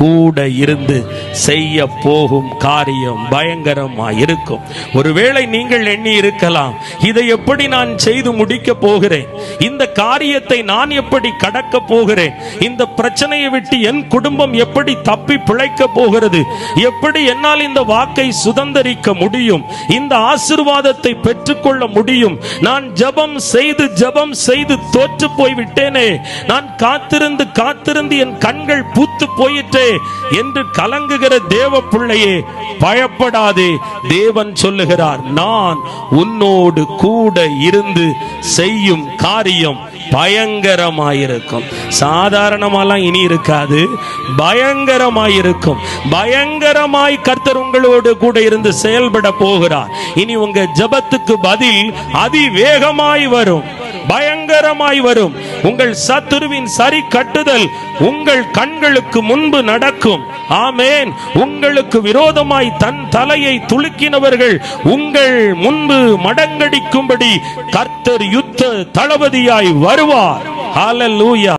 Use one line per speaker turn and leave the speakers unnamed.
கூட இருந்து செய்ய போகும் காரியம் பயங்கரமாய் இருக்கும். ஒருவேளை நீங்கள் எண்ணி இருக்கலாம், இதை எப்படி நான் செய்து முடிக்க போகிறேன், இந்த காரியத்தை நான் எப்படி கடக்க போகிறேன், இந்த பிரச்சனையை விட்டு என் குடும்பம் எப்படி தப்பி பிழைக்க போகிறது, எப்படி என்னால் இந்த வாக்கை சுதந்தரிக்க முடியும், இந்த ஆசீர்வாதத்தை பெற்றுக்கொள்ள முடியும், நான் ஜெபம் செய்து தோற்று போய்விட்டேனே, நான் காத்திருந்து என் கண்கள் பூத்து போயிற்றே என்று கலங்குகிற தேவ பிள்ளையே, பயப்படாதே. தேவன் சொல்லுகிறார், நான் உன்னோடு கூட இருந்து செய்யும் காரியம் பயங்கரமாயிருக்கும். சாதாரணமாலாம் இனி இருக்காது, பயங்கரமாயிருக்கும். பயங்கரமாய் கர்த்தர் உங்களோடு கூட இருந்து செயல்பட போகிறார். இனி உங்க ஜெபத்துக்கு பதில் அதிவேகமாய் வரும், பயங்கரமாய் வரும். உங்கள் சத்துருவின் சரி கட்டுதல் உங்கள் கண்களுக்கு முன்பு நடக்கும். ஆமேன். உங்களுக்கு விரோதமாய் தன் தலையை துலுக்கினவர்கள் உங்கள் முன்பு மடங்கடிக்கும்படி கர்த்தர் யுத்த தளபதியாய் வருவார். ஹல்லேலூயா.